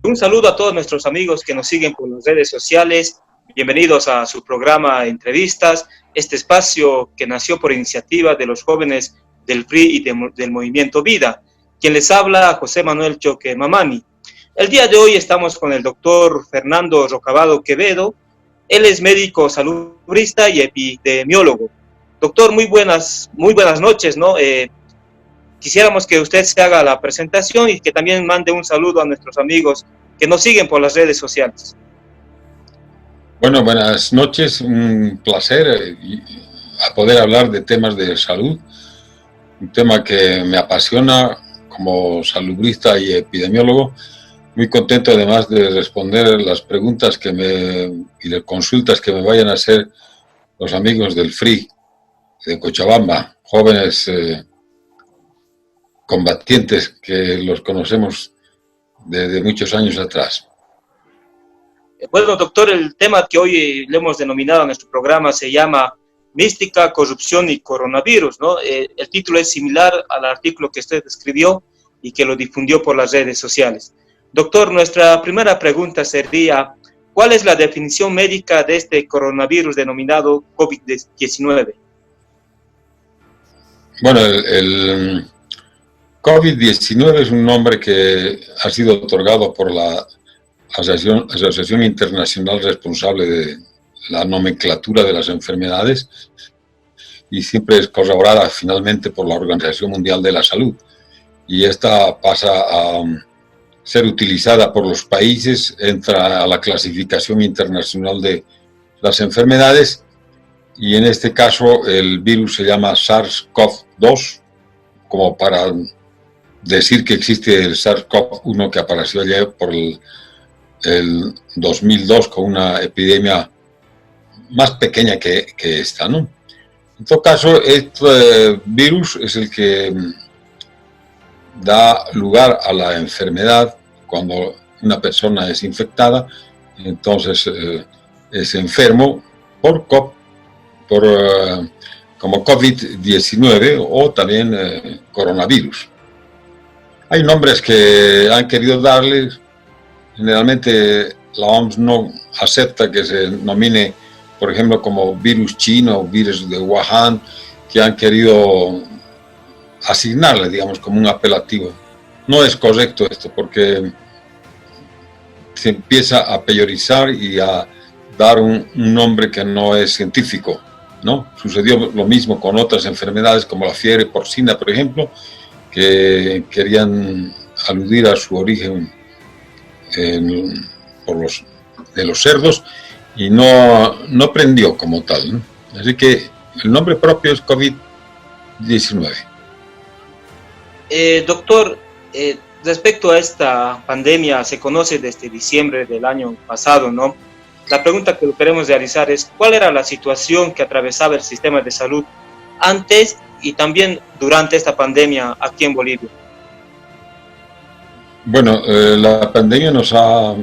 Un saludo a todos nuestros amigos que nos siguen por las redes sociales. Bienvenidos a su programa Entrevistas, este espacio que nació por iniciativa de los jóvenes del FRI y del Movimiento Vida. Quien les habla, José Manuel Choque Mamani. El día de hoy estamos con el doctor Fernando Rocabado Quevedo. Él es médico salubrista y epidemiólogo. Doctor, muy buenas noches, ¿no? Quisiéramos que usted se haga la presentación y que también mande un saludo a nuestros amigos que nos siguen por las redes sociales. Bueno, buenas noches, un placer a poder hablar de temas de salud, un tema que me apasiona como salubrista y epidemiólogo. Muy contento además de responder las preguntas y las consultas que me vayan a hacer los amigos del FRI de Cochabamba, jóvenes combatientes que los conocemos desde muchos años atrás. Bueno, doctor, el tema que hoy le hemos denominado a nuestro programa se llama Mística, Corrupción y Coronavirus, ¿no? El título es similar al artículo que usted escribió y que lo difundió por las redes sociales. Doctor, nuestra primera pregunta sería, ¿cuál es la definición médica de este coronavirus denominado COVID-19? Bueno, el COVID-19 es un nombre que ha sido otorgado por la Asociación Internacional responsable de la nomenclatura de las enfermedades y siempre es corroborada finalmente por la Organización Mundial de la Salud. Y esta pasa a ser utilizada por los países, entra a la clasificación internacional de las enfermedades y en este caso el virus se llama SARS-CoV-2, como para decir que existe el SARS-CoV-1 que apareció ayer por el 2002 con una epidemia más pequeña que esta, ¿no? En todo caso, este virus es el que da lugar a la enfermedad cuando una persona es infectada, entonces es enfermo como COVID-19 o también coronavirus. Hay nombres que han querido darles. Generalmente la OMS no acepta que se nomine, por ejemplo, como virus chino o virus de Wuhan, que han querido asignarle, digamos, como un apelativo. No es correcto esto, porque se empieza a peyorizar y a dar un nombre que no es científico, ¿no? Sucedió lo mismo con otras enfermedades como la fiebre porcina, por ejemplo, que querían aludir a su origen de los cerdos y no prendió como tal, ¿no? Así que el nombre propio es COVID-19. Doctor, respecto a esta pandemia, se conoce desde diciembre del año pasado, ¿no? La pregunta que queremos realizar es, ¿cuál era la situación que atravesaba el sistema de salud antes y también durante esta pandemia aquí en Bolivia? Bueno, la pandemia nos ha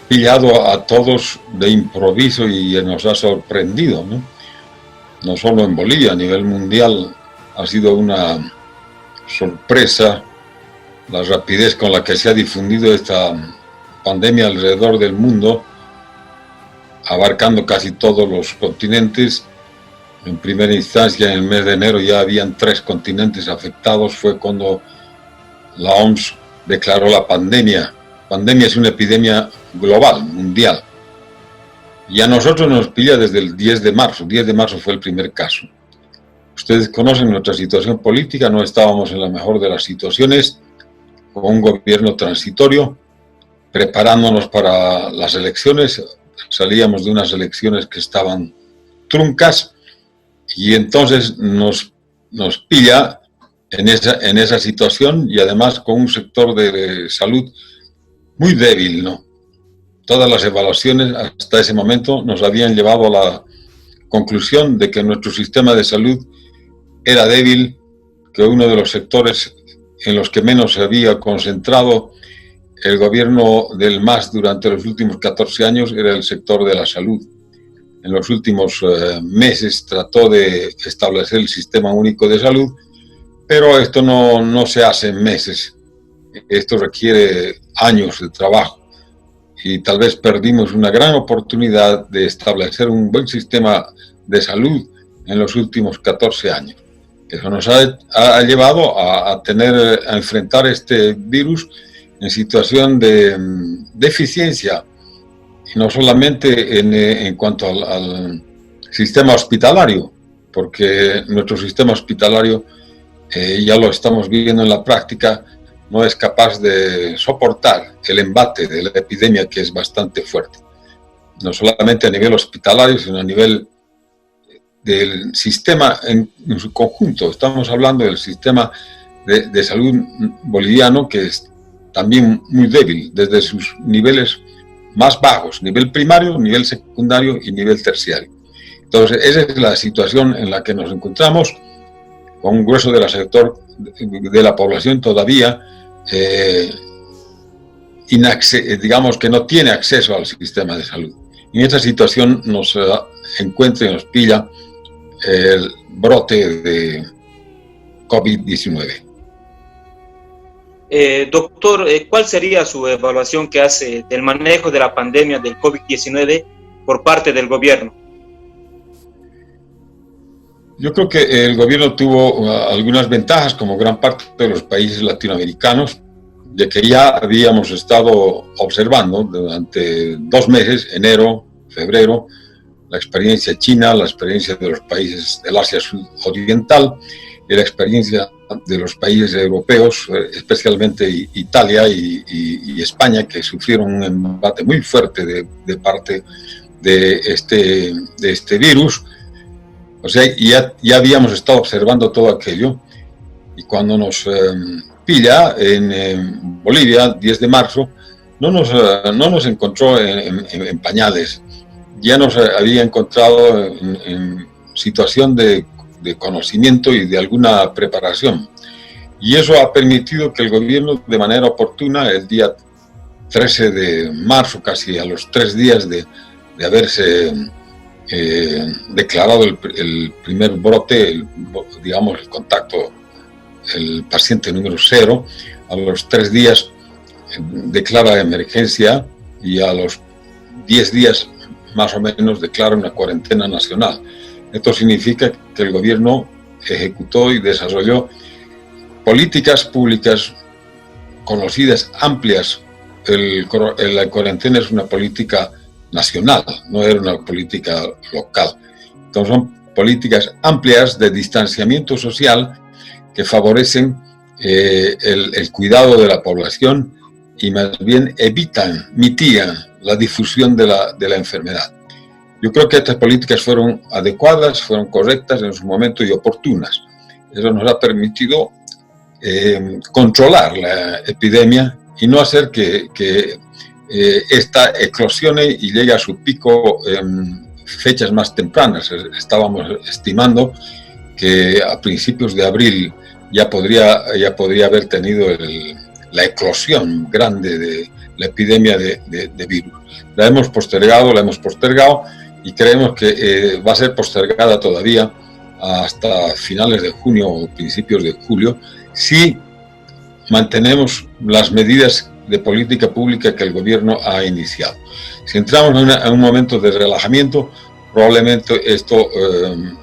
pillado a todos de improviso y nos ha sorprendido, ¿no? No solo en Bolivia, a nivel mundial ha sido una sorpresa la rapidez con la que se ha difundido esta pandemia alrededor del mundo, abarcando casi todos los continentes. En primera instancia, en el mes de enero ya habían 3 continentes afectados, fue cuando la OMS declaró la pandemia. Pandemia es una epidemia global, mundial. Y a nosotros nos pilla desde el 10 de marzo. El 10 de marzo fue el primer caso. Ustedes conocen nuestra situación política, no estábamos en la mejor de las situaciones, con un gobierno transitorio, preparándonos para las elecciones. Salíamos de unas elecciones que estaban truncas y entonces nos pilla en esa situación y además con un sector de salud muy débil, ¿no? Todas las evaluaciones hasta ese momento nos habían llevado a la conclusión de que nuestro sistema de salud era débil, que uno de los sectores en los que menos se había concentrado el gobierno del MAS durante los últimos 14 años era el sector de la salud. En los últimos meses trató de establecer el sistema único de salud, pero esto no se hace en meses. esto requiere años de trabajo y tal vez perdimos una gran oportunidad de establecer un buen sistema de salud en los últimos 14 años. Eso nos ha llevado a enfrentar este virus en situación de deficiencia, y no solamente en cuanto al sistema hospitalario, porque nuestro sistema hospitalario, ya lo estamos viendo en la práctica, no es capaz de soportar el embate de la epidemia, que es bastante fuerte. No solamente a nivel hospitalario, sino a nivel del sistema en su conjunto. Estamos hablando del sistema de salud boliviano, que es también muy débil desde sus niveles más bajos, nivel primario, nivel secundario y nivel terciario. Entonces, esa es la situación en la que nos encontramos, con un grueso del sector de la población todavía digamos que no tiene acceso al sistema de salud. En esta situación nos encuentra y nos pilla el brote de COVID-19. Doctor, ¿cuál sería su evaluación que hace del manejo de la pandemia del COVID-19 por parte del gobierno? Yo creo que el gobierno tuvo algunas ventajas, como gran parte de los países latinoamericanos, de que ya habíamos estado observando durante 2 meses, enero, febrero, la experiencia china, la experiencia de los países del Asia Sudoriental y la experiencia de los países europeos, especialmente Italia y España, que sufrieron un embate muy fuerte de parte de este virus. O sea, ya habíamos estado observando todo aquello, y cuando nos pilla en Bolivia, 10 de marzo, no nos encontró en pañales. Ya nos había encontrado en situación de conocimiento y de alguna preparación. Y eso ha permitido que el gobierno, de manera oportuna, el día 13 de marzo, casi a los 3 días de haberse declarado el primer brote, digamos el contacto, el paciente número 0, a los 3 días declara emergencia, y a los 10 días más o menos declara una cuarentena nacional. Esto significa que el gobierno ejecutó y desarrolló políticas públicas conocidas, amplias. La cuarentena es una política nacional, no era una política local. Entonces son políticas amplias de distanciamiento social que favorecen el cuidado de la población y más bien mitigan la difusión de la enfermedad. Yo creo que estas políticas fueron adecuadas, fueron correctas en su momento y oportunas. Eso nos ha permitido controlar la epidemia y no hacer que esta eclosione y llegue a su pico en fechas más tempranas. Estábamos estimando que a principios de abril ya podría haber tenido la eclosión grande de la epidemia de virus. La hemos postergado y creemos que va a ser postergada todavía hasta finales de junio o principios de julio, si mantenemos las medidas de política pública que el gobierno ha iniciado. Si entramos en un momento de relajamiento, probablemente esto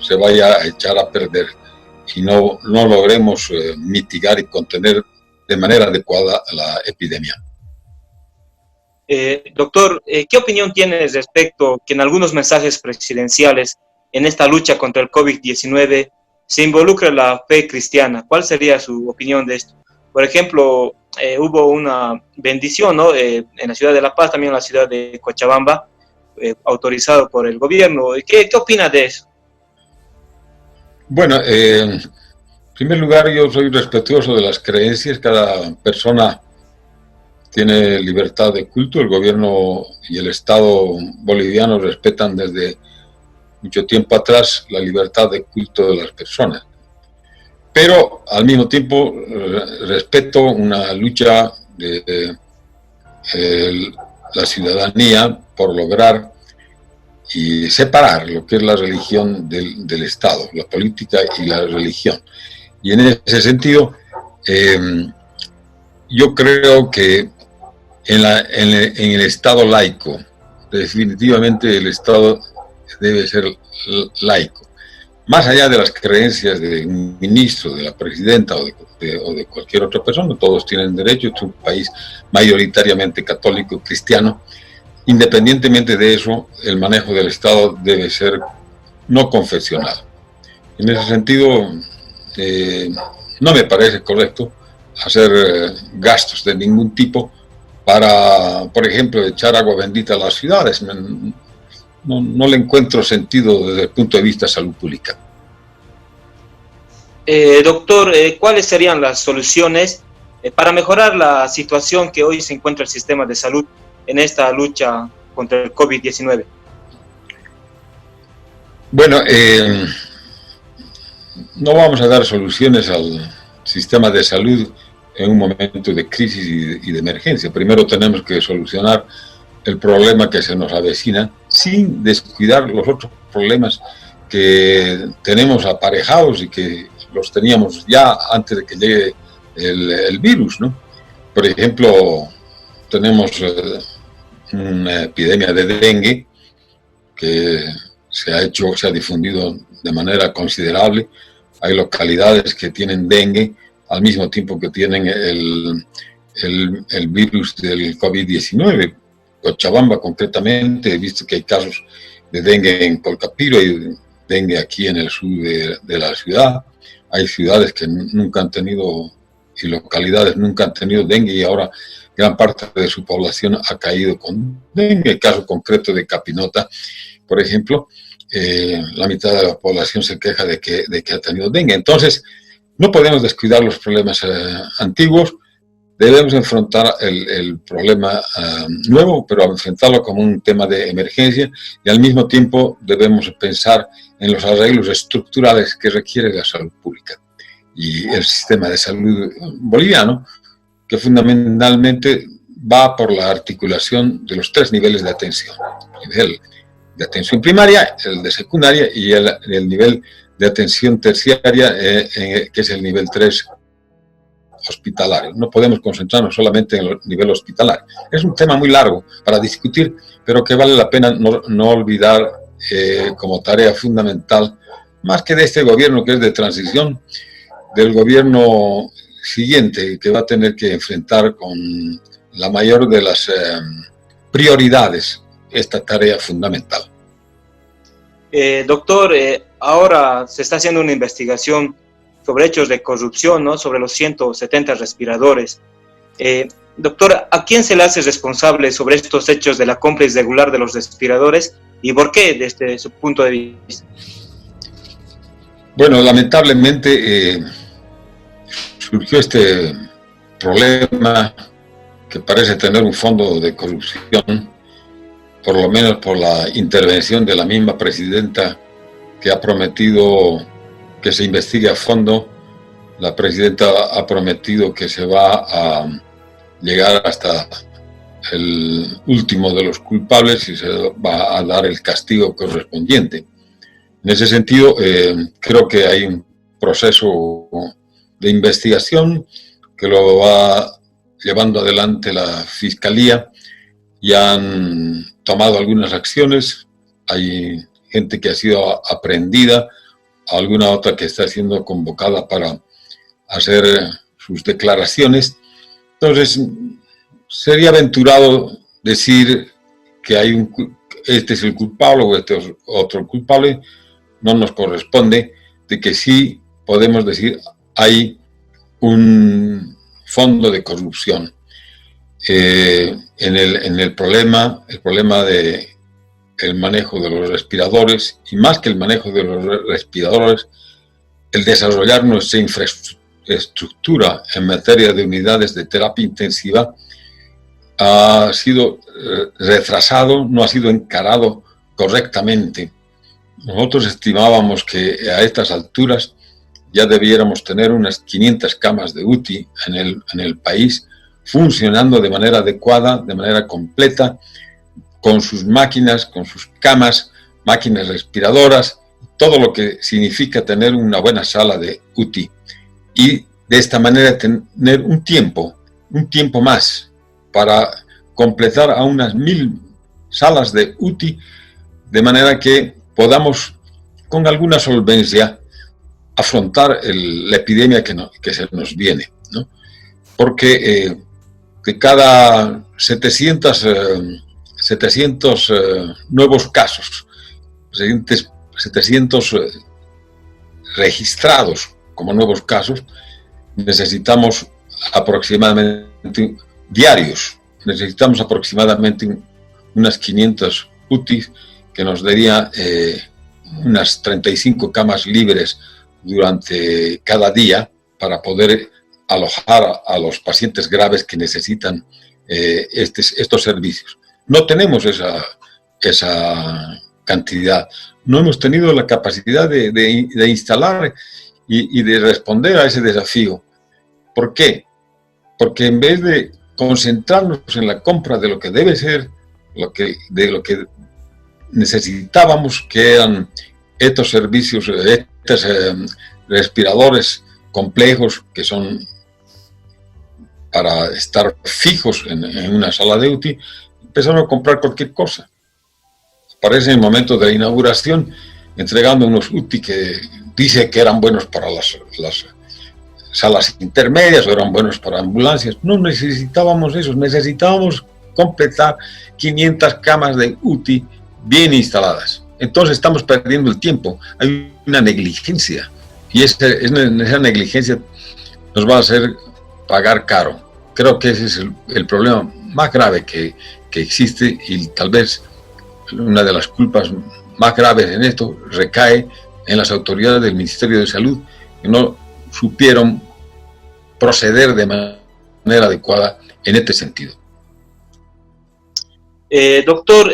se vaya a echar a perder y no logremos mitigar y contener de manera adecuada la epidemia. Doctor, ¿qué opinión tienes respecto que en algunos mensajes presidenciales en esta lucha contra el COVID-19 se involucra la fe cristiana? ¿Cuál sería su opinión de esto? Por ejemplo, hubo una bendición, ¿no? En la ciudad de La Paz, también en la ciudad de Cochabamba, autorizado por el gobierno. ¿Qué opina de eso? Bueno, en primer lugar, yo soy respetuoso de las creencias. Cada persona tiene libertad de culto. El gobierno y el Estado boliviano respetan desde mucho tiempo atrás la libertad de culto de las personas. Pero al mismo tiempo respeto una lucha de la ciudadanía por lograr y separar lo que es la religión del Estado, la política y la religión. Y en ese sentido, yo creo que en el Estado laico, definitivamente el Estado debe ser laico. Más allá de las creencias de un ministro, de la presidenta o de cualquier otra persona, todos tienen derecho, es un país mayoritariamente católico, cristiano. Independientemente de eso, el manejo del Estado debe ser no confesional. En ese sentido, no me parece correcto hacer gastos de ningún tipo para, por ejemplo, echar agua bendita a las ciudades. No le encuentro sentido desde el punto de vista de salud pública. Doctor, ¿cuáles serían las soluciones para mejorar la situación que hoy se encuentra el sistema de salud en esta lucha contra el COVID-19? Bueno, no vamos a dar soluciones al sistema de salud en un momento de crisis y de emergencia. Primero tenemos que solucionar el problema que se nos avecina sin descuidar los otros problemas que tenemos aparejados y que los teníamos ya antes de que llegue el virus, ¿no? Por ejemplo, tenemos una epidemia de dengue que se ha difundido de manera considerable. Hay localidades que tienen dengue al mismo tiempo que tienen el virus del COVID-19. Cochabamba, concretamente, he visto que hay casos de dengue en Colcapiro y dengue aquí en el sur de la ciudad. Hay ciudades que nunca han tenido, y localidades nunca han tenido dengue, y ahora gran parte de su población ha caído con dengue. El caso concreto de Capinota, por ejemplo, la mitad de la población se queja de que ha tenido dengue. Entonces, no podemos descuidar los problemas antiguos. Debemos enfrentar el problema nuevo, pero enfrentarlo como un tema de emergencia, y al mismo tiempo debemos pensar en los arreglos estructurales que requiere la salud pública y el sistema de salud boliviano, que fundamentalmente va por la articulación de los tres niveles de atención: el nivel de atención primaria, el de secundaria y el nivel de atención terciaria, que es el nivel 3 hospitalario. No podemos concentrarnos solamente en el nivel hospitalario. Es un tema muy largo para discutir, pero que vale la pena no olvidar como tarea fundamental, más que de este gobierno que es de transición, del gobierno siguiente, que va a tener que enfrentar con la mayor de las prioridades esta tarea fundamental. Doctor, ahora se está haciendo una investigación sobre hechos de corrupción, ¿no? Sobre los 170 respiradores. Doctor, ¿a quién se le hace responsable sobre estos hechos de la compra irregular de los respiradores y por qué desde su punto de vista? Bueno, lamentablemente surgió este problema que parece tener un fondo de corrupción, por lo menos por la intervención de la misma presidenta, que ha prometido que se investigue a fondo. La presidenta ha prometido que se va a llegar hasta el último de los culpables y se va a dar el castigo correspondiente. En ese sentido, creo que hay un proceso de investigación que lo va llevando adelante la Fiscalía. Ya han tomado algunas acciones, hay gente que ha sido aprehendida, alguna otra que está siendo convocada para hacer sus declaraciones. Entonces, sería aventurado decir que este es el culpable o este es otro culpable. No nos corresponde. De que sí podemos decir hay un fondo de corrupción. En el problema de el manejo de los respiradores, y más que el manejo de los respiradores, el desarrollar nuestra infraestructura en materia de unidades de terapia intensiva ha sido retrasado, no ha sido encarado correctamente. Nosotros estimábamos que a estas alturas ya debiéramos tener unas 500 camas de UTI en el país, funcionando de manera adecuada, de manera completa, con sus máquinas, con sus camas, máquinas respiradoras, todo lo que significa tener una buena sala de UTI. Y de esta manera tener un tiempo un tiempo más para completar a unas 1000 salas de UTI, de manera que podamos con alguna solvencia afrontar la epidemia que se nos viene, ¿no? Porque de cada 700 nuevos casos, 700 registrados como nuevos casos, necesitamos aproximadamente diarios, necesitamos aproximadamente unas 500 UTIs que nos daría unas 35 camas libres durante cada día para poder alojar a los pacientes graves que necesitan estos servicios. No tenemos esa cantidad, no hemos tenido la capacidad de instalar y de responder a ese desafío. ¿Por qué? Porque en vez de concentrarnos en la compra de lo que debe ser, de lo que necesitábamos, que eran estos servicios, estos respiradores complejos que son para estar fijos en una sala de UTI, empezaron a comprar cualquier cosa. Aparece en el momento de la inauguración entregando unos UTI que dice que eran buenos para las salas intermedias o eran buenos para ambulancias. No necesitábamos eso, necesitábamos completar 500 camas de UTI bien instaladas. Entonces estamos perdiendo el tiempo, hay una negligencia y esa negligencia nos va a hacer pagar caro. Creo que ese es el problema más grave que existe, y tal vez una de las culpas más graves en esto recae en las autoridades del Ministerio de Salud, que no supieron proceder de manera adecuada en este sentido. Doctor,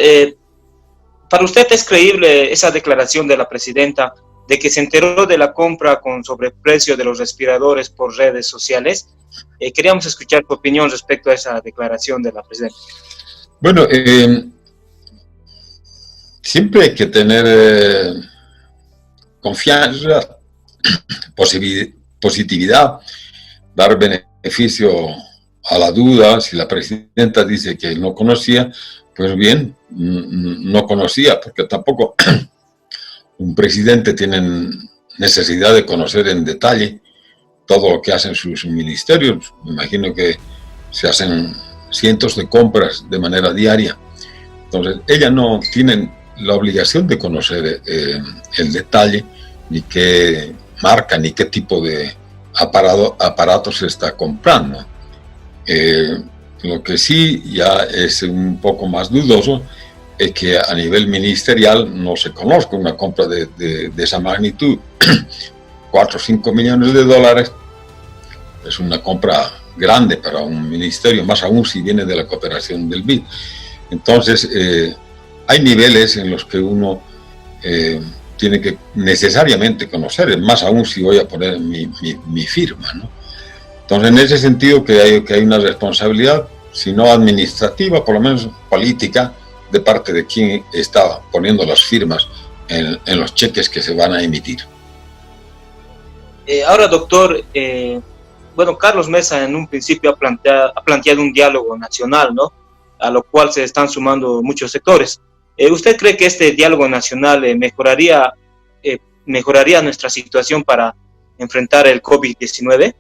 ¿para usted es creíble esa declaración de la presidenta de que se enteró de la compra con sobreprecio de los respiradores por redes sociales? Queríamos escuchar tu opinión respecto a esa declaración de la presidenta. Bueno, siempre hay que tener confianza, positividad, dar beneficio a la duda. Si la presidenta dice que no conocía, pues bien, no conocía, porque tampoco un presidente tiene necesidad de conocer en detalle todo lo que hacen sus ministerios. Me imagino que se hacen cientos de compras de manera diaria. Entonces, ella no tiene la obligación de conocer el detalle, ni qué marca, ni qué tipo de aparatos se está comprando. Lo que sí ya es un poco más dudoso es que a nivel ministerial no se conozca una compra de esa magnitud. 4 o 5 millones de dólares es una compra grande para un ministerio, más aún si viene de la cooperación del BID. Entonces, hay niveles en los que uno tiene que necesariamente conocer, más aún si voy a poner mi firma, ¿no? Entonces, en ese sentido que hay una responsabilidad, si no administrativa, por lo menos política, de parte de quien está poniendo las firmas en los cheques que se van a emitir. Ahora, doctor, bueno, Carlos Mesa en un principio ha planteado un diálogo nacional, ¿no?, a lo cual se están sumando muchos sectores. ¿Usted cree que este diálogo nacional mejoraría nuestra situación para enfrentar el COVID-19?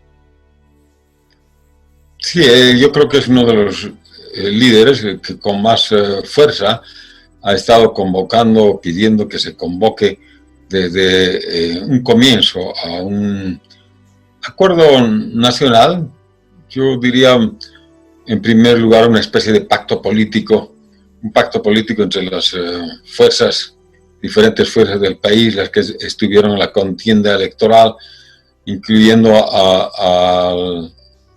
Sí, yo creo que es uno de los líderes que con más fuerza ha estado convocando, pidiendo que se convoque desde un comienzo a un acuerdo nacional. Yo diría, en primer lugar, una especie de pacto político, un pacto político entre las diferentes fuerzas del país, las que estuvieron en la contienda electoral, incluyendo a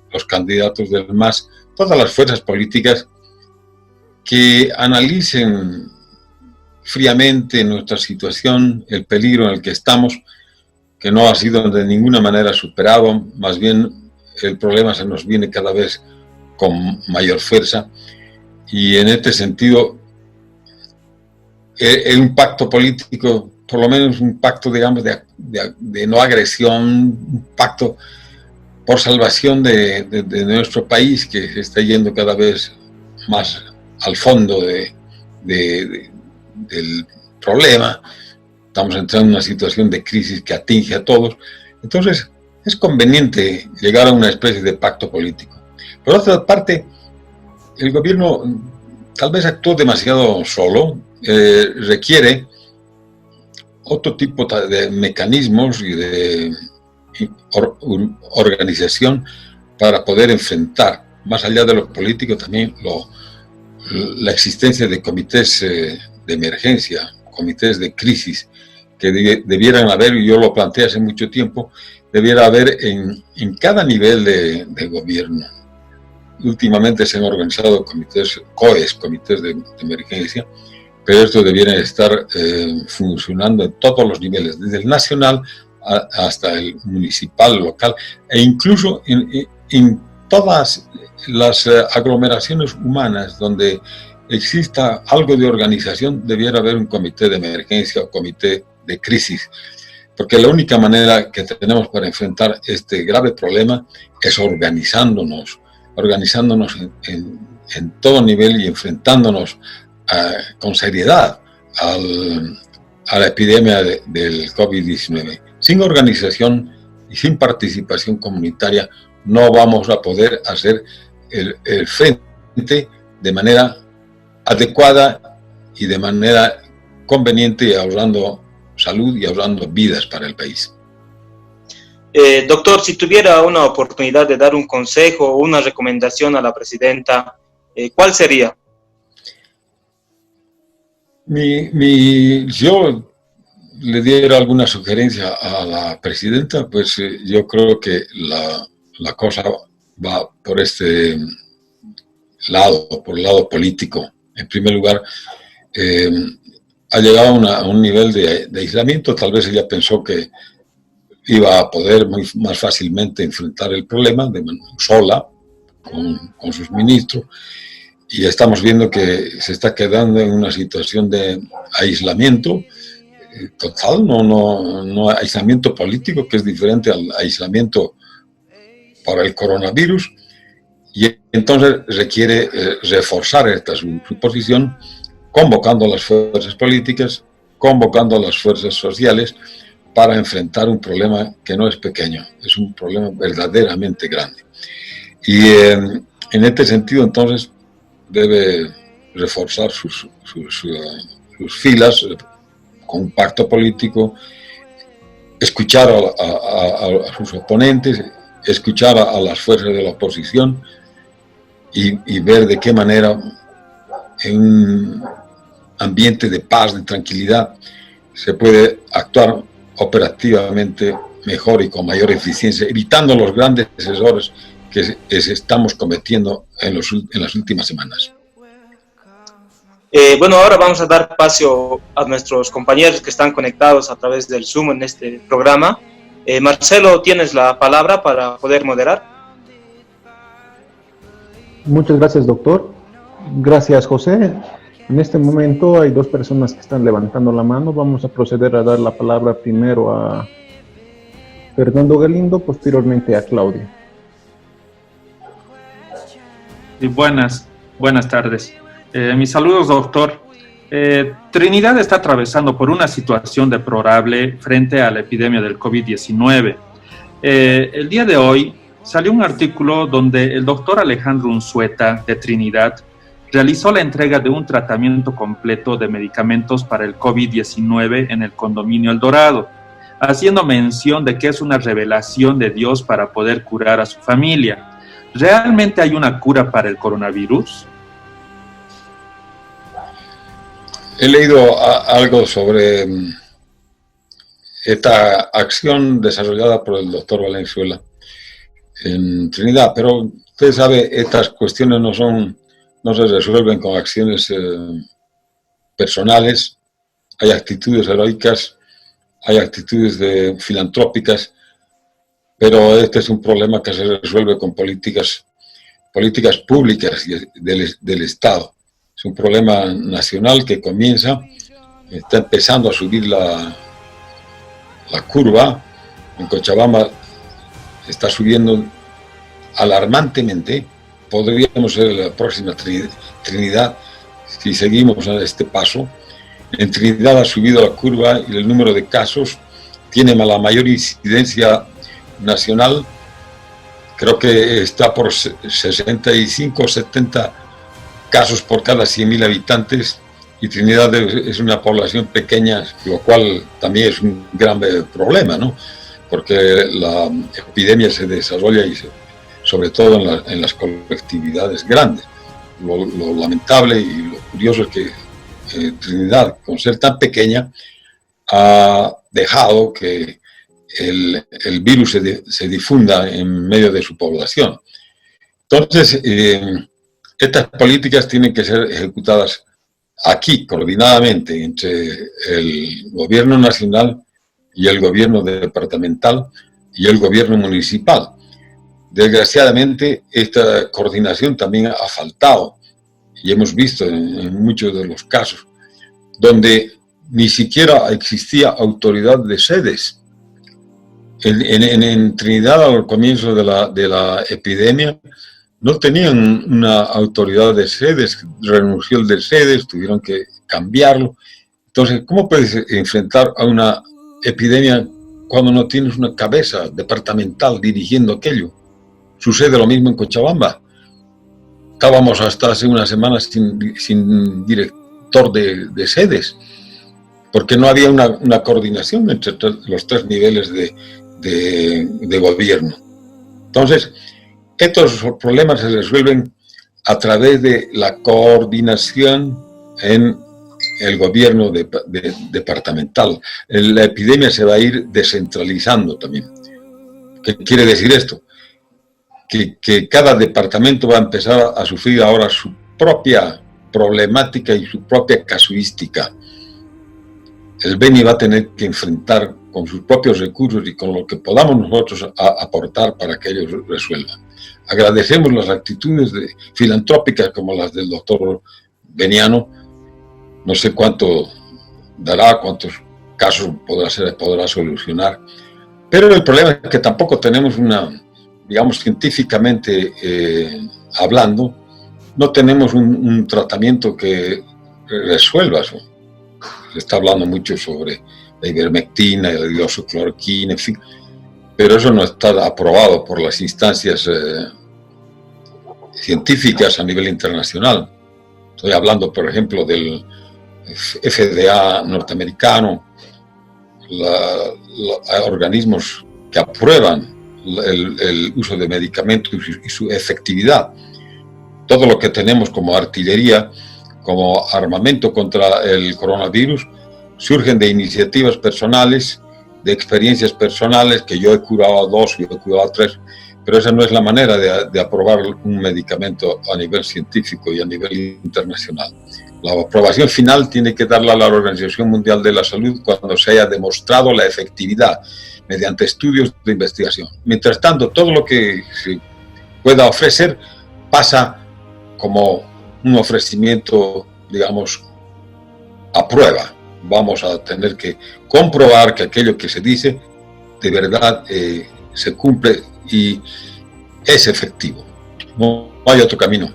los candidatos del MAS, todas las fuerzas políticas que analicen fríamente nuestra situación, el peligro en el que estamos, que no ha sido de ninguna manera superado, más bien el problema se nos viene cada vez con mayor fuerza, y en este sentido un pacto político, por lo menos un pacto, digamos, de no agresión, un pacto por salvación de nuestro país, que se está yendo cada vez más al fondo del problema. Estamos entrando en una situación de crisis que atinge a todos. Entonces, es conveniente llegar a una especie de pacto político. Por otra parte, el gobierno tal vez actuó demasiado solo, requiere otro tipo de mecanismos y de organización para poder enfrentar, más allá de lo político, también la existencia de comités de emergencia, comités de crisis, que debieran haber, y yo lo planteé hace mucho tiempo, debiera haber en cada nivel de gobierno. Últimamente se han organizado comités, comités de emergencia, pero estos debieran estar funcionando en todos los niveles, desde el nacional hasta el municipal, local, e incluso en todas las aglomeraciones humanas donde exista algo de organización, debiera haber un comité de emergencia o comité de crisis, porque la única manera que tenemos para enfrentar este grave problema es organizándonos en todo nivel y enfrentándonos con seriedad a la epidemia del COVID-19. Sin organización y sin participación comunitaria no vamos a poder hacer el frente de manera adecuada y de manera conveniente, ahorrando salud y ahorrando vidas para el país. Doctor, si tuviera una oportunidad de dar un consejo o una recomendación a la presidenta, ¿cuál sería? Yo le diera alguna sugerencia a la presidenta, pues yo creo que la cosa va por este lado, por el lado político. En primer lugar, ha llegado a un nivel de aislamiento. Tal vez ella pensó que iba a poder más fácilmente enfrentar el problema sola, con sus ministros, y estamos viendo que se está quedando en una situación de aislamiento total, no aislamiento político, que es diferente al aislamiento para el coronavirus, y entonces requiere reforzar su posición, convocando a las fuerzas políticas, convocando a las fuerzas sociales para enfrentar un problema que no es pequeño, es un problema verdaderamente grande. Y en este sentido, entonces, debe reforzar sus filas con un pacto político, escuchar a sus oponentes, escuchar a las fuerzas de la oposición y ver de qué manera en un ambiente de paz, de tranquilidad, se puede actuar operativamente mejor y con mayor eficiencia, evitando los grandes errores que estamos cometiendo en las últimas semanas. Bueno, ahora vamos a dar espacio a nuestros compañeros que están conectados a través del Zoom en este programa. Marcelo, tienes la palabra para poder moderar. Muchas gracias, doctor. Gracias, José. En este momento hay dos personas que están levantando la mano. Vamos a proceder a dar la palabra primero a Fernando Galindo, posteriormente a Claudia. Y buenas tardes. Mis saludos, doctor. Trinidad está atravesando por una situación deplorable frente a la epidemia del COVID-19. El día de hoy salió un artículo donde el doctor Alejandro Unzueta, de Trinidad, realizó la entrega de un tratamiento completo de medicamentos para el COVID-19 en el condominio El Dorado, haciendo mención de que es una revelación de Dios para poder curar a su familia. ¿Realmente hay una cura para el coronavirus? He leído algo sobre esta acción desarrollada por el doctor Valenzuela en Trinidad, pero usted sabe, estas cuestiones no se resuelven con acciones personales. Hay actitudes heroicas, hay actitudes filantrópicas, pero este es un problema que se resuelve con políticas públicas del Estado. Es un problema nacional que está empezando a subir la curva. En Cochabamba está subiendo alarmantemente podríamos ser la próxima Trinidad si seguimos a este paso. En Trinidad ha subido la curva y el número de casos tiene la mayor incidencia nacional. Creo que está por 65 o 70 casos por cada 100.000 habitantes, y Trinidad es una población pequeña, lo cual también es un gran problema, ¿no? Porque la epidemia se desarrolla sobre todo en las colectividades grandes. Lo lamentable y lo curioso es que Trinidad, con ser tan pequeña, ha dejado que el virus se difunda en medio de su población. Entonces, estas políticas tienen que ser ejecutadas aquí, coordinadamente, entre el gobierno nacional y el gobierno departamental y el gobierno municipal. Desgraciadamente, esta coordinación también ha faltado, y hemos visto en muchos de los casos, donde ni siquiera existía autoridad de sedes. En Trinidad, al comienzo de la epidemia, no tenían una autoridad de sedes, renunció el de sedes, tuvieron que cambiarlo. Entonces, ¿cómo puedes enfrentar a una epidemia cuando no tienes una cabeza departamental dirigiendo aquello? Sucede lo mismo en Cochabamba. Estábamos hasta hace unas semanas sin director de sedes, porque no había una coordinación entre los tres niveles de gobierno. Entonces, estos problemas se resuelven a través de la coordinación en el gobierno departamental. La epidemia se va a ir descentralizando también. ¿Qué quiere decir esto? Que cada departamento va a empezar a sufrir ahora su propia problemática y su propia casuística. El Beni va a tener que enfrentar con sus propios recursos y con lo que podamos nosotros aportar para que ellos resuelvan. Agradecemos las actitudes filantrópicas como las del doctor Beniano. No sé cuánto dará, cuántos casos podrá solucionar, pero el problema es que tampoco tenemos digamos, científicamente hablando, no tenemos un tratamiento que resuelva eso. Se está hablando mucho sobre la ivermectina, la hidroxicloroquina, en fin, pero eso no está aprobado por las instancias científicas a nivel internacional. Estoy hablando, por ejemplo, del FDA norteamericano, organismos que aprueban el uso de medicamentos y su efectividad. Todo lo que tenemos como artillería, como armamento contra el coronavirus, surgen de iniciativas personales, de experiencias personales, que yo he curado a 2, yo he curado a 3, pero esa no es la manera de aprobar un medicamento a nivel científico y a nivel internacional. La aprobación final tiene que darla a la Organización Mundial de la Salud cuando se haya demostrado la efectividad mediante estudios de investigación. Mientras tanto, todo lo que se pueda ofrecer pasa como un ofrecimiento, digamos, a prueba. Vamos a tener que comprobar que aquello que se dice de verdad se cumple y es efectivo. No hay otro camino.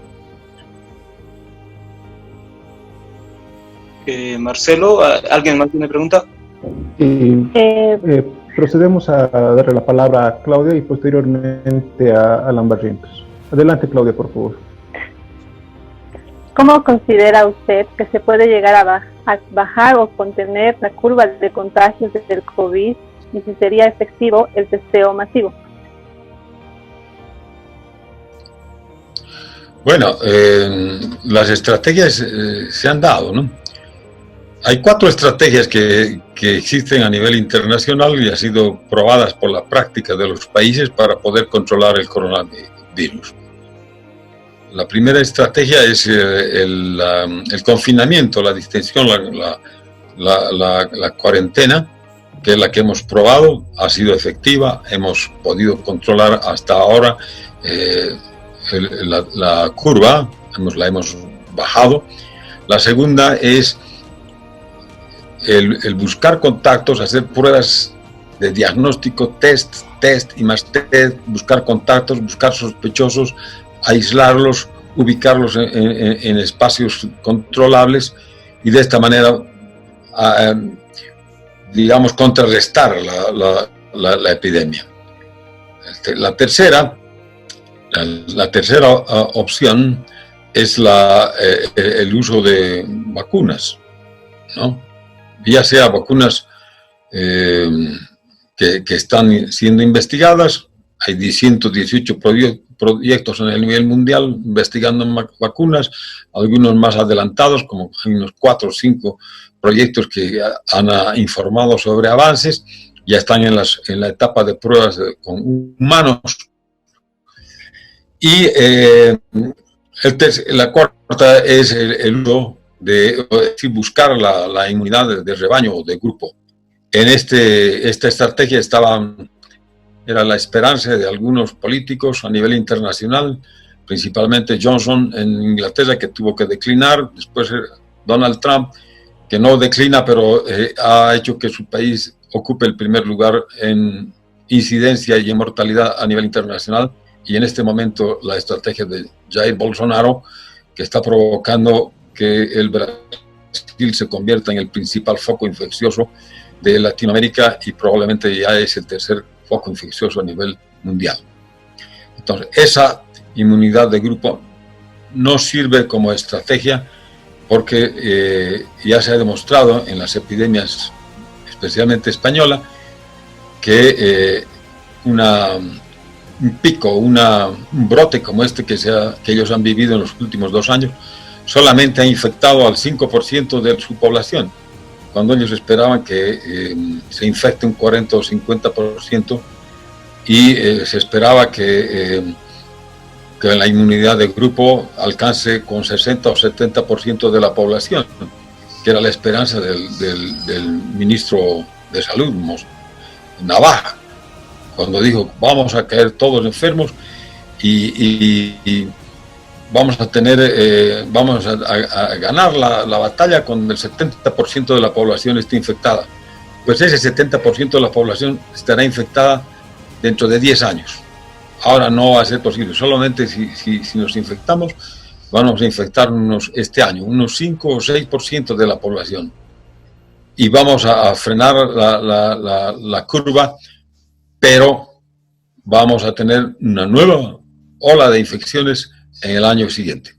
Marcelo, ¿alguien más tiene pregunta? Procedemos a darle la palabra a Claudia y posteriormente a Alan Barrientos. Adelante, Claudia, por favor. ¿Cómo considera usted que se puede llegar a bajar o contener la curva de contagios del COVID y si sería efectivo el testeo masivo? Bueno, las estrategias se han dado, ¿no? Hay 4 estrategias que existen a nivel internacional y han sido probadas por la práctica de los países para poder controlar el coronavirus. La primera estrategia es el confinamiento, la distensión, la cuarentena, que es la que hemos probado, ha sido efectiva, hemos podido controlar hasta ahora la curva, la hemos bajado. La segunda es el buscar contactos, hacer pruebas de diagnóstico, test y más test, buscar contactos, buscar sospechosos, aislarlos, ubicarlos en espacios controlables y de esta manera, digamos, contrarrestar la epidemia. La tercera opción es el uso de vacunas, ¿no? Ya sea vacunas que están siendo investigadas. Hay 118 proyectos a nivel mundial investigando vacunas, algunos más adelantados, como hay unos 4 o 5 proyectos que han informado sobre avances, ya están en la etapa de pruebas con humanos. Y la cuarta es el uso de buscar la inmunidad de rebaño o de grupo. En esta estrategia era la esperanza de algunos políticos a nivel internacional, principalmente Johnson en Inglaterra, que tuvo que declinar, después Donald Trump, que no declina, pero ha hecho que su país ocupe el primer lugar en incidencia y en mortalidad a nivel internacional, y en este momento la estrategia de Jair Bolsonaro, que está provocando que el Brasil se convierta en el principal foco infeccioso de Latinoamérica y probablemente ya es el tercer foco infeccioso a nivel mundial. Entonces, esa inmunidad de grupo no sirve como estrategia porque ya se ha demostrado en las epidemias, especialmente española, que un pico, un brote como este que ellos han vivido en los últimos 2 años, solamente ha infectado al 5% de su población, cuando ellos esperaban que se infecte un 40 o 50%, y se esperaba que la inmunidad de grupo alcance con 60 o 70% de la población, que era la esperanza del ministro de Salud, Navaja, cuando dijo vamos a caer todos enfermos y vamos a ganar la batalla cuando el 70% de la población esté infectada. Pues ese 70% de la población estará infectada dentro de 10 años. Ahora no va a ser posible. Solamente si nos infectamos, vamos a infectarnos este año, unos 5 o 6% de la población. Y vamos a frenar la curva, pero vamos a tener una nueva ola de infecciones en el año siguiente.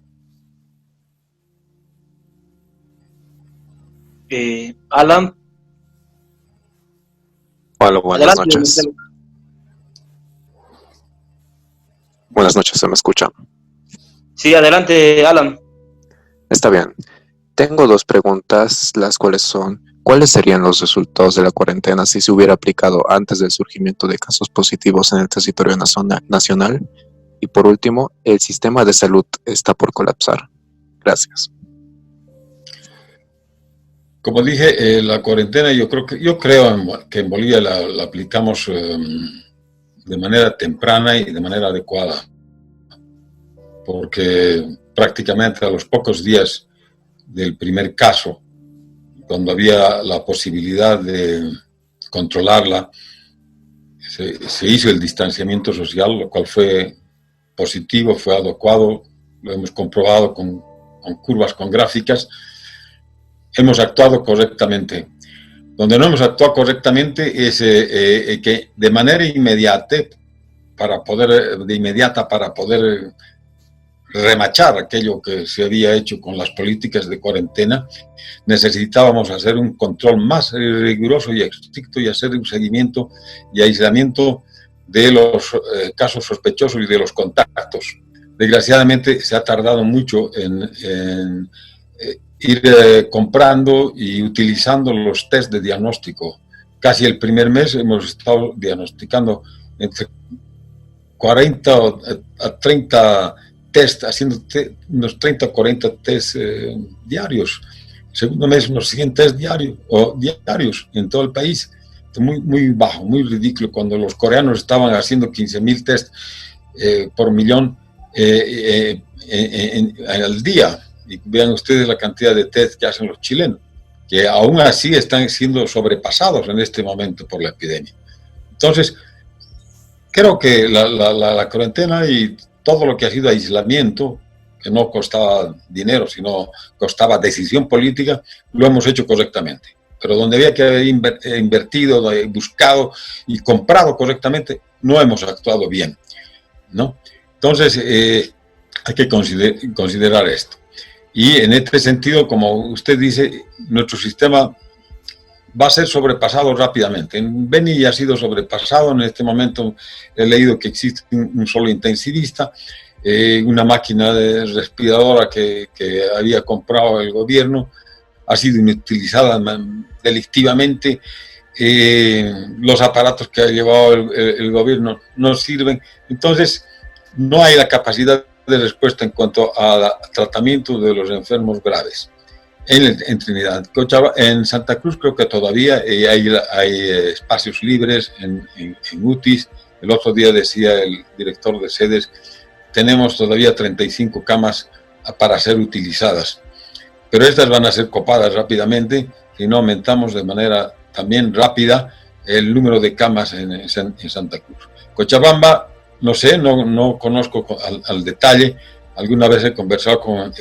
Alan. Hola, buenas noches. Buenas noches, ¿se me escucha? Sí, adelante, Alan. Está bien. Tengo 2 preguntas, las cuales son: ¿cuáles serían los resultados de la cuarentena si se hubiera aplicado antes del surgimiento de casos positivos en el territorio nacional? Y por último, ¿el sistema de salud está por colapsar? Gracias. Como dije, la cuarentena yo creo que en Bolivia la aplicamos de manera temprana y de manera adecuada, porque prácticamente a los pocos días del primer caso, cuando había la posibilidad de controlarla, se hizo el distanciamiento social, lo cual fue positivo, fue adecuado, lo hemos comprobado con curvas, con gráficas. Hemos actuado correctamente. Donde no hemos actuado correctamente es que de manera inmediata, para poder remachar aquello que se había hecho con las políticas de cuarentena, necesitábamos hacer un control más riguroso y estricto y hacer un seguimiento y aislamiento de los casos sospechosos y de los contactos. Desgraciadamente se ha tardado mucho en ir comprando y utilizando los test de diagnóstico. Casi el primer mes hemos estado diagnosticando entre 40 a 30 test, haciendo unos 30 o 40 test diarios. El segundo mes unos 100 test diarios en todo el país. Muy, muy bajo, muy ridículo, cuando los coreanos estaban haciendo 15.000 test por millón al día. Y vean ustedes la cantidad de test que hacen los chilenos, que aún así están siendo sobrepasados en este momento por la epidemia. Entonces, creo que la cuarentena y todo lo que ha sido aislamiento, que no costaba dinero, sino costaba decisión política, lo hemos hecho correctamente. Pero donde había que haber invertido, buscado y comprado correctamente, no hemos actuado bien, ¿no? Entonces, hay que considerar esto. Y en este sentido, como usted dice, nuestro sistema va a ser sobrepasado rápidamente. En Beni ya ha sido sobrepasado. En este momento he leído que existe un solo intensivista, una máquina respiradora que había comprado el gobierno ha sido inutilizada delictivamente. Los aparatos que ha llevado el gobierno no sirven. Entonces, no hay la capacidad de respuesta en cuanto al tratamiento de los enfermos graves. En Trinidad, en Santa Cruz creo que todavía hay espacios libres en UTIs. El otro día decía el director de sedes, tenemos todavía 35 camas para ser utilizadas, pero estas van a ser copadas rápidamente si no aumentamos de manera también rápida el número de camas en Santa Cruz. Cochabamba, no sé, no conozco al detalle. Alguna vez he conversado con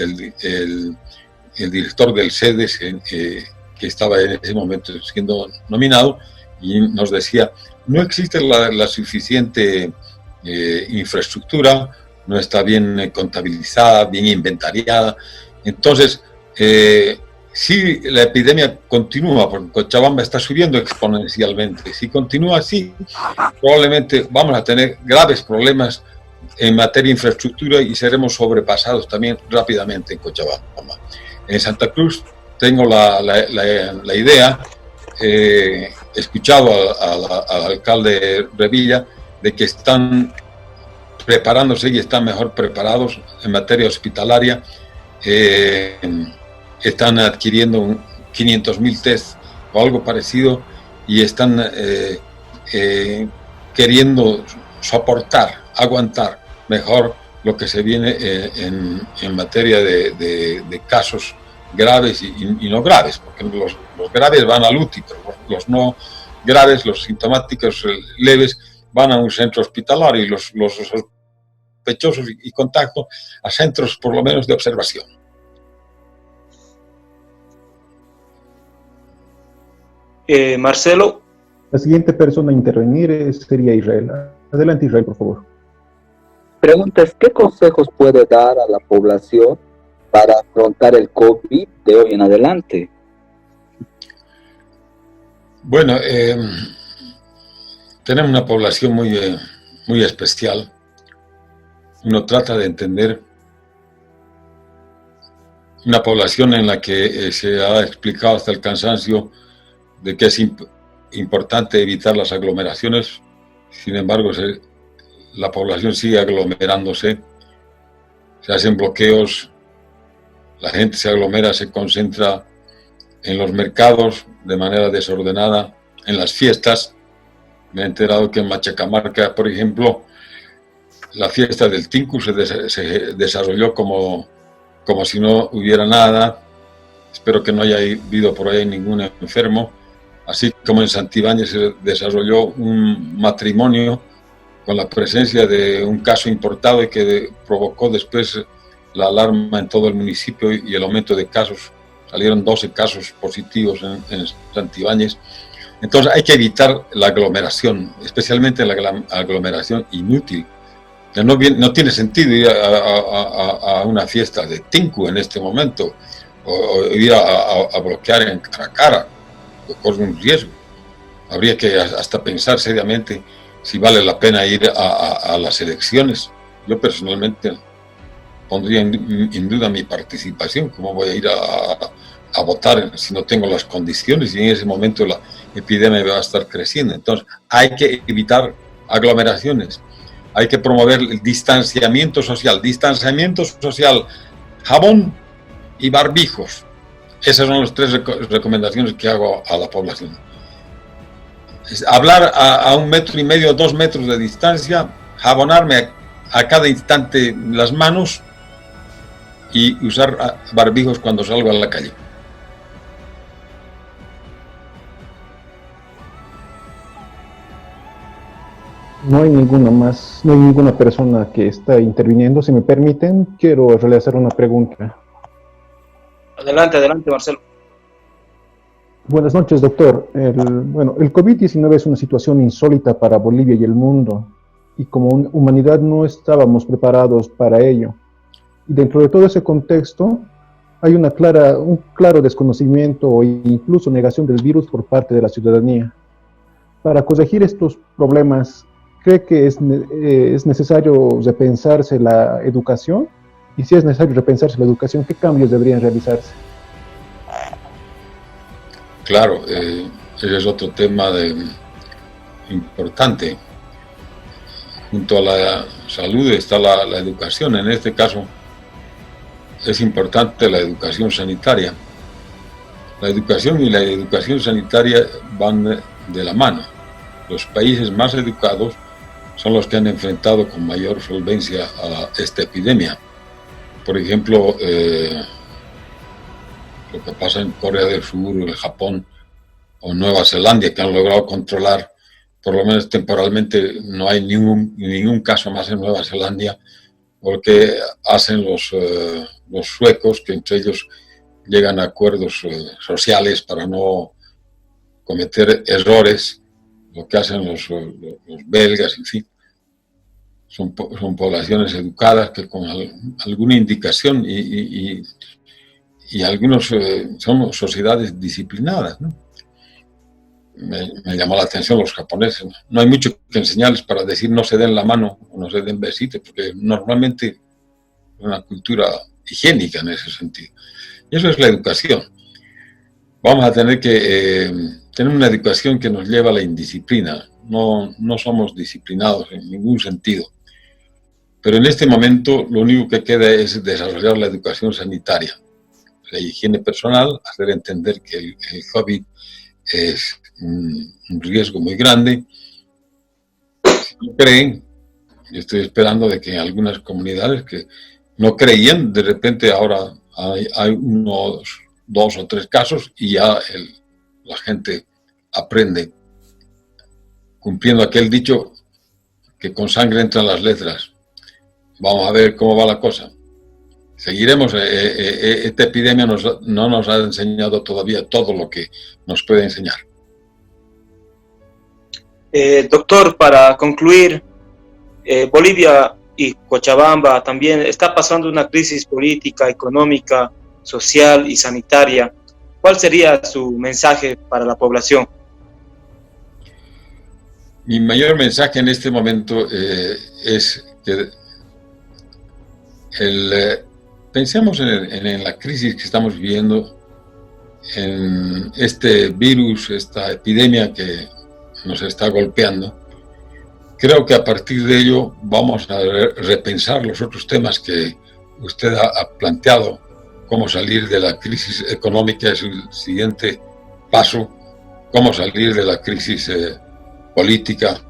el director del SEDES, que estaba en ese momento siendo nominado, y nos decía, no existe la suficiente infraestructura, no está bien contabilizada, bien inventariada. Entonces, si la epidemia continúa, porque Cochabamba está subiendo exponencialmente, si continúa así, probablemente vamos a tener graves problemas en materia de infraestructura y seremos sobrepasados también rápidamente en Cochabamba. En Santa Cruz tengo la idea, he escuchado al alcalde Revilla, de que están preparándose y están mejor preparados en materia hospitalaria. Están adquiriendo 500.000 test o algo parecido y están queriendo soportar, aguantar mejor lo que se viene en materia de casos graves y no graves, porque los graves van al UTI, pero los no graves, los sintomáticos leves, van a un centro hospitalario y los sospechosos y contacto a centros por lo menos de observación. Marcelo. La siguiente persona a intervenir sería Israel. Adelante, Israel, por favor. Preguntas, ¿qué consejos puede dar a la población para afrontar el COVID de hoy en adelante? Bueno, tenemos una población muy especial. Uno trata de entender una población en la que se ha explicado hasta el cansancio de que es importante evitar las aglomeraciones. Sin embargo, la población sigue aglomerándose, se hacen bloqueos, la gente se aglomera, se concentra en los mercados de manera desordenada, en las fiestas. Me he enterado que en Machacamarca, por ejemplo, la fiesta del Tinku se desarrolló como si no hubiera nada. Espero que no haya habido por ahí ningún enfermo. Así como en Santibáñez se desarrolló un matrimonio con la presencia de un caso importado y que provocó después la alarma en todo el municipio y el aumento de casos. Salieron 12 casos positivos en Santibáñez. Entonces hay que evitar la aglomeración, especialmente la aglomeración inútil. No tiene sentido ir a una fiesta de Tinku en este momento o ir a bloquear en cara a cara, corre un riesgo. Habría que hasta pensar seriamente si vale la pena ir a las elecciones. Yo personalmente pondría en duda mi participación. ¿Cómo voy a ir a votar si no tengo las condiciones y en ese momento la epidemia va a estar creciendo? Entonces hay que evitar aglomeraciones, hay que promover el distanciamiento social, jabón y barbijos. Esas son las 3 recomendaciones que hago a la población. Hablar a 1,5 metros, 2 metros de distancia, jabonarme a cada instante las manos y usar barbijos cuando salgo a la calle. No hay ninguna persona que está interviniendo. Si me permiten, quiero realizar una pregunta. Adelante, adelante, Marcelo. Buenas noches, doctor. El COVID-19 es una situación insólita para Bolivia y el mundo, y como humanidad no estábamos preparados para ello. Y dentro de todo ese contexto, hay un claro desconocimiento o incluso negación del virus por parte de la ciudadanía. Para corregir estos problemas, ¿cree que es necesario repensarse la educación? Y si es necesario repensarse la educación, ¿qué cambios deberían realizarse? Claro, ese es otro tema importante. Junto a la salud está la educación. En este caso es importante la educación sanitaria. La educación y la educación sanitaria van de la mano. Los países más educados son los que han enfrentado con mayor solvencia a esta epidemia. Por ejemplo, lo que pasa en Corea del Sur, el Japón o Nueva Zelanda, que han logrado controlar, por lo menos temporalmente, no hay ningún caso más en Nueva Zelanda, porque hacen los suecos, que entre ellos llegan a acuerdos sociales para no cometer errores, lo que hacen los belgas, en fin. Son poblaciones educadas que con alguna indicación y algunos son sociedades disciplinadas, ¿no? Me llamó la atención los japoneses. No hay mucho que enseñarles para decir no se den la mano o no se den besitos, porque normalmente es una cultura higiénica en ese sentido. Y eso es la educación. Vamos a tener que tener una educación que nos lleva a la indisciplina. No somos disciplinados en ningún sentido. Pero en este momento lo único que queda es desarrollar la educación sanitaria, la higiene personal, hacer entender que el COVID es un riesgo muy grande. Si no creen, yo estoy esperando de que en algunas comunidades que no creían, de repente ahora hay unos 2 o 3 casos y ya la gente aprende, cumpliendo aquel dicho que con sangre entran las letras. Vamos a ver cómo va la cosa. Seguiremos. Esta epidemia no nos ha enseñado todavía todo lo que nos puede enseñar. Doctor, para concluir, Bolivia y Cochabamba también está pasando una crisis política, económica, social y sanitaria. ¿Cuál sería su mensaje para la población? Mi mayor mensaje en este momento es que pensemos en la crisis que estamos viviendo, en este virus, esta epidemia que nos está golpeando. Creo que a partir de ello vamos a repensar los otros temas que usted ha planteado. Cómo salir de la crisis económica es el siguiente paso. Cómo salir de la crisis política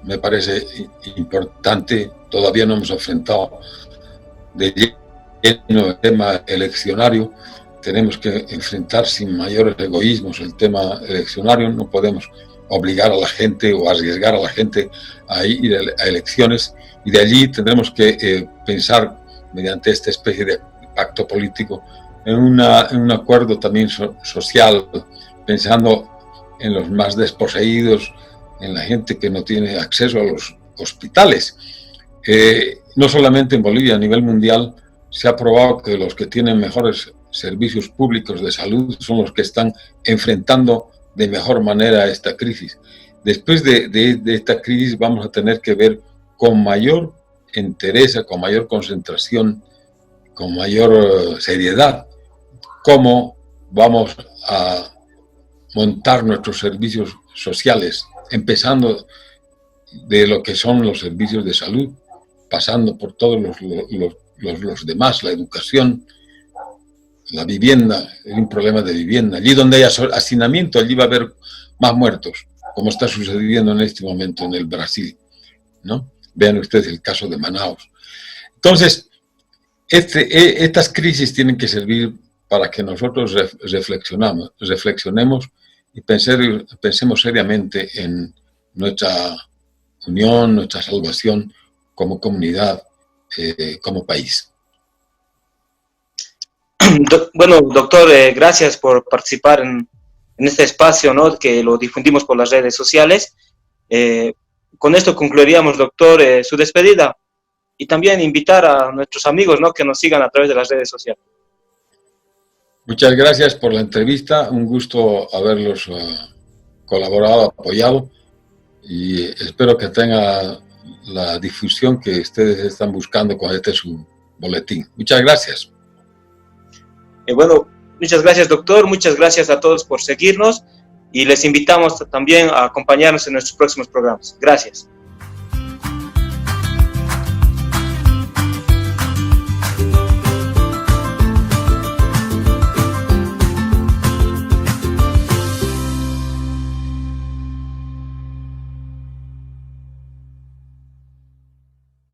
me parece importante. Todavía no hemos enfrentado de lleno el tema eleccionario. Tenemos que enfrentar sin mayores egoísmos el tema eleccionario. No podemos obligar a la gente o arriesgar a la gente a ir a elecciones, y de allí tendremos que pensar mediante esta especie de pacto político en un acuerdo también social, pensando en los más desposeídos, en la gente que no tiene acceso a los hospitales. No solamente en Bolivia, a nivel mundial se ha probado que los que tienen mejores servicios públicos de salud son los que están enfrentando de mejor manera esta crisis. Después de esta crisis vamos a tener que ver con mayor entereza, con mayor concentración, con mayor seriedad, cómo vamos a montar nuestros servicios sociales, empezando de lo que son los servicios de salud, pasando por todos los demás, la educación, la vivienda. Es un problema de vivienda. Allí donde haya hacinamiento, allí va a haber más muertos, como está sucediendo en este momento en el Brasil, ¿no? Vean ustedes el caso de Manaus. Entonces, estas crisis tienen que servir para que nosotros reflexionemos y pensemos seriamente en nuestra unión, nuestra salvación como comunidad, como país. Bueno, doctor, gracias por participar en este espacio, ¿no?, que lo difundimos por las redes sociales. Con esto concluiríamos, doctor, su despedida, y también invitar a nuestros amigos, ¿no?, que nos sigan a través de las redes sociales. Muchas gracias por la entrevista, un gusto haberlos colaborado, apoyado, y espero que tenga la difusión que ustedes están buscando con este su boletín. Muchas gracias. Bueno, muchas gracias, doctor, muchas gracias a todos por seguirnos, y les invitamos también a acompañarnos en nuestros próximos programas. Gracias.